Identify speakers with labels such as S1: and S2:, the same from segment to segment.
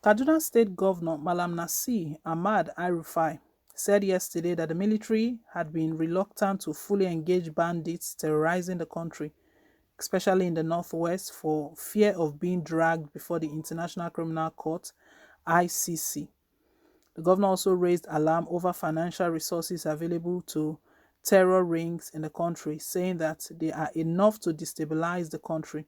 S1: Kaduna State Governor Malam Nasir Ahmad RUFAI said yesterday that the military had been reluctant to fully engage bandits terrorizing the country, especially in the northwest, for fear of being dragged before the International Criminal Court (ICC). The governor also raised alarm over financial resources available to terror rings in the country, saying that they are enough to destabilize the country.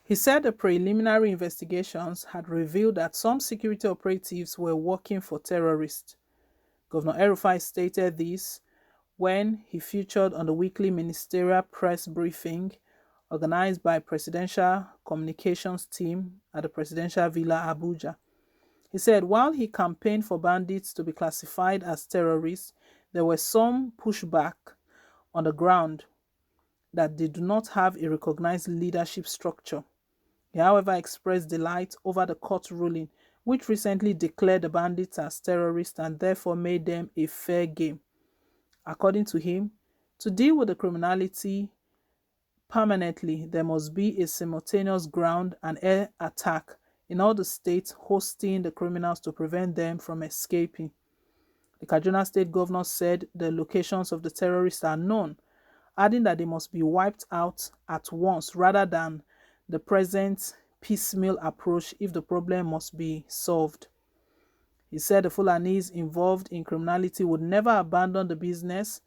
S1: He said the preliminary investigations had revealed that some security operatives were working for terrorists. Governor El-Rufai stated this when he featured on the weekly ministerial press briefing organized by Presidential Communications Team at the Presidential Villa Abuja. He said while he campaigned for bandits to be classified as terrorists, there were some pushback on the ground that they do not have a recognized leadership structure. He, however, expressed delight over the court ruling, which recently declared the bandits as terrorists and therefore made them a fair game. According to him, to deal with the criminality permanently, there must be a simultaneous ground and air attack in all the states hosting the criminals to prevent them from escaping. The Kaduna State Governor said the locations of the terrorists are known, adding that they must be wiped out at once rather than the present piecemeal approach if the problem must be solved. He said the Fulanis involved in criminality would never abandon the business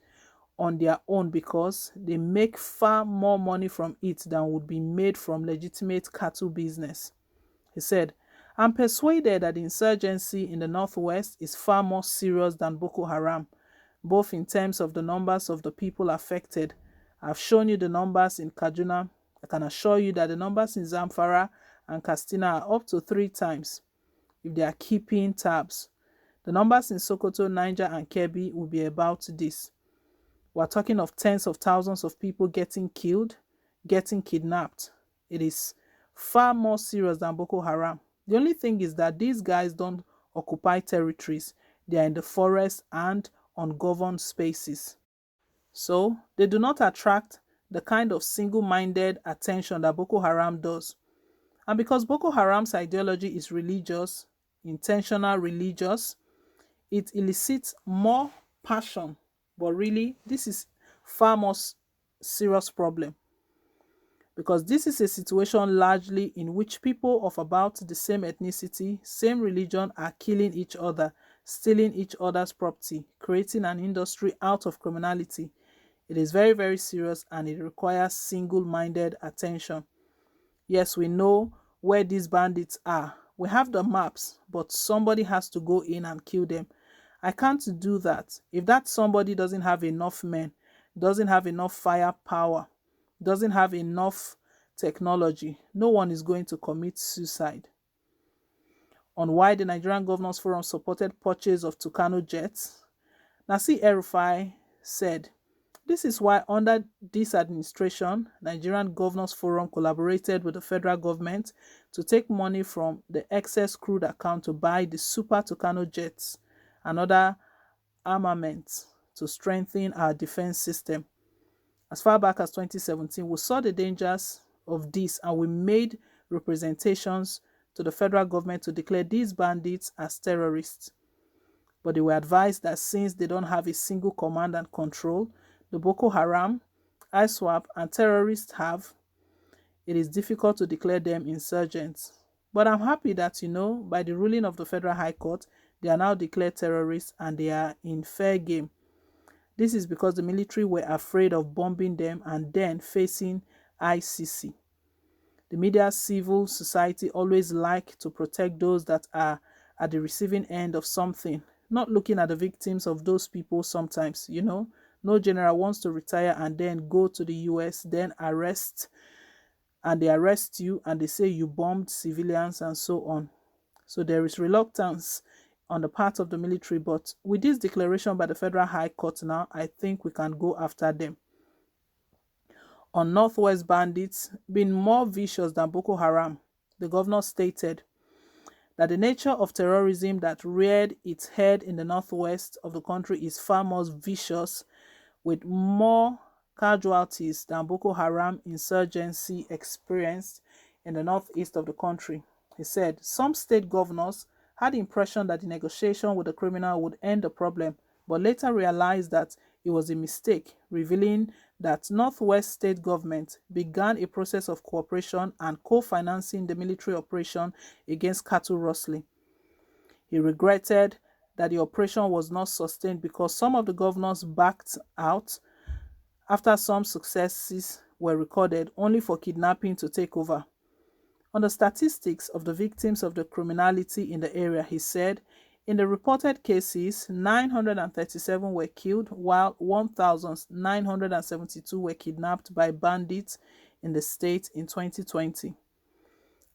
S1: on their own because they make far more money from it than would be made from legitimate cattle business. He said, I'm persuaded that the insurgency in the northwest is far more serious than Boko Haram, both in terms of the numbers of the people affected. I've shown you the numbers in Kaduna. I can assure you that the numbers in Zamfara and Katsina are up to 3 times if they are keeping tabs. The numbers in Sokoto, Niger, and Kebbi will be about this. We're talking of tens of thousands of people getting killed, getting kidnapped. It is far more serious than Boko Haram. The only thing is that these guys don't occupy territories. They are in the forest and ungoverned spaces. So they do not attract the kind of single-minded attention that Boko Haram does. And because Boko Haram's ideology is religious, intentional religious, it elicits more passion. But really, this is far more serious problem, because this is a situation largely in which people of about the same ethnicity, same religion are killing each other, stealing each other's property, creating an industry out of criminality. It is very, very serious and it requires single-minded attention. Yes, we know where these bandits are. We have the maps, but somebody has to go in and kill them. I can't do that if that somebody doesn't have enough men, doesn't have enough firepower, doesn't have enough technology. No one is going to commit suicide. On why the Nigerian Governors Forum supported purchase of Tucano jets, Nasir El-Rufai said, this is why under this administration, Nigerian Governors Forum collaborated with the federal government to take money from the excess crude account to buy the Super Tucano jets and other armaments to strengthen our defense system. As far back as 2017, we saw the dangers of this and we made representations to the federal government to declare these bandits as terrorists. But they were advised that since they don't have a single command and control, the Boko Haram, ISWAP, and terrorists have, it is difficult to declare them insurgents. But I'm happy that, by the ruling of the Federal High Court, they are now declared terrorists and they are in fair game. This is because the military were afraid of bombing them and then facing ICC. The media, civil society always like to protect those that are at the receiving end of something, not looking at the victims of those people sometimes, No general wants to retire and then go to the US, then arrest, and they arrest you and they say you bombed civilians and so on. So there is reluctance on the part of the military, but with this declaration by the Federal High Court now, I think we can go after them. On Northwest bandits being more vicious than Boko Haram, the governor stated that the nature of terrorism that reared its head in the northwest of the country is far more vicious, with more casualties than Boko Haram insurgency experienced in the northeast of the country. He said some state governors had the impression that the negotiation with the criminal would end the problem, but later realized that it was a mistake, revealing that Northwest state government began a process of cooperation and co-financing the military operation against cattle rustling. He regretted that the operation was not sustained because some of the governors backed out after some successes were recorded, only for kidnapping to take over. On the statistics of the victims of the criminality in the area, he said, in the reported cases, 937 were killed, while 1,972 were kidnapped by bandits in the state in 2020.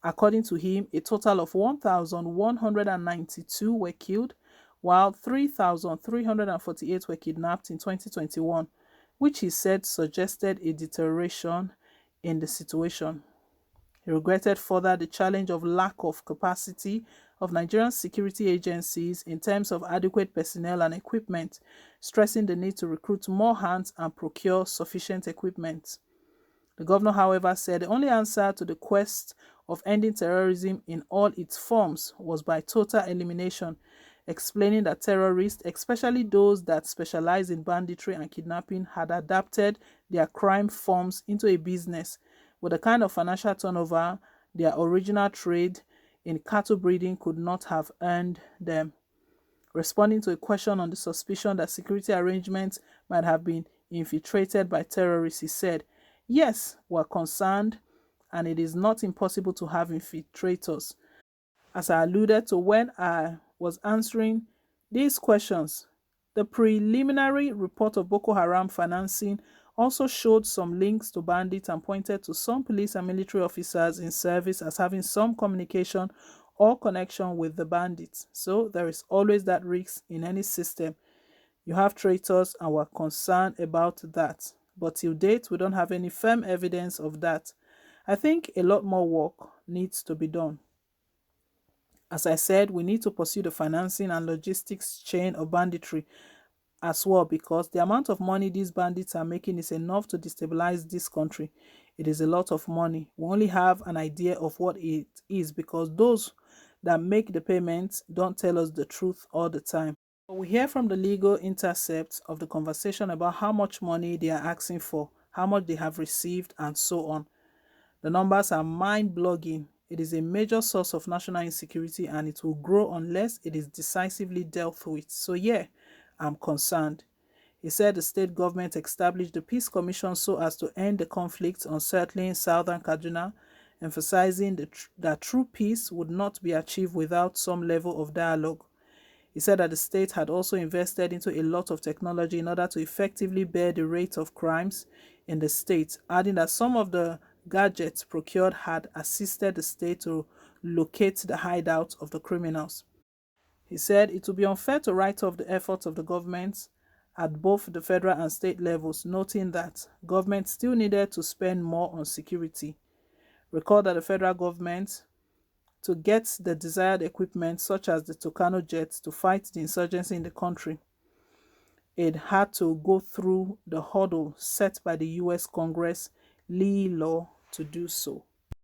S1: According to him, a total of 1,192 were killed, while 3,348 were kidnapped in 2021, which he said suggested a deterioration in the situation. He regretted further the challenge of lack of capacity of Nigerian security agencies in terms of adequate personnel and equipment, stressing the need to recruit more hands and procure sufficient equipment. The governor, however, said the only answer to the quest of ending terrorism in all its forms was by total elimination, explaining that terrorists, especially those that specialize in banditry and kidnapping, had adapted their crime forms into a business with the kind of financial turnover their original trade in cattle breeding could not have earned them. Responding to a question on the suspicion that security arrangements might have been infiltrated by terrorists, he said, "Yes, we're concerned, and it is not impossible to have infiltrators." As I alluded to when I was answering these questions, the preliminary report of Boko Haram financing also showed some links to bandits and pointed to some police and military officers in service as having some communication or connection with the bandits. So there is always that risk in any system. You have traitors, and we're concerned about that. But till date, we don't have any firm evidence of that. I think a lot more work needs to be done. As I said, we need to pursue the financing and logistics chain of banditry as well, because the amount of money these bandits are making is enough to destabilize this country. It is a lot of money. We only have an idea of what it is because those that make the payments don't tell us the truth all the time. We hear from the legal intercept of the conversation about how much money they are asking for, how much they have received, and so on. The numbers are mind-blogging. It is a major source of national insecurity, and it will grow unless it is decisively dealt with. So yeah, I'm concerned. He said the state government established the Peace Commission so as to end the conflict unsettling southern Kaduna, emphasizing that true peace would not be achieved without some level of dialogue. He said that the state had also invested into a lot of technology in order to effectively bear the rate of crimes in the state, adding that some of the gadgets procured had assisted the state to locate the hideouts of the criminals. He said it would be unfair to write off the efforts of the government at both the federal and state levels, noting that government still needed to spend more on security. Recall that the federal government, to get the desired equipment such as the Tucano jets to fight the insurgency in the country, it had to go through the hurdle set by the US Congress Lee law to do so.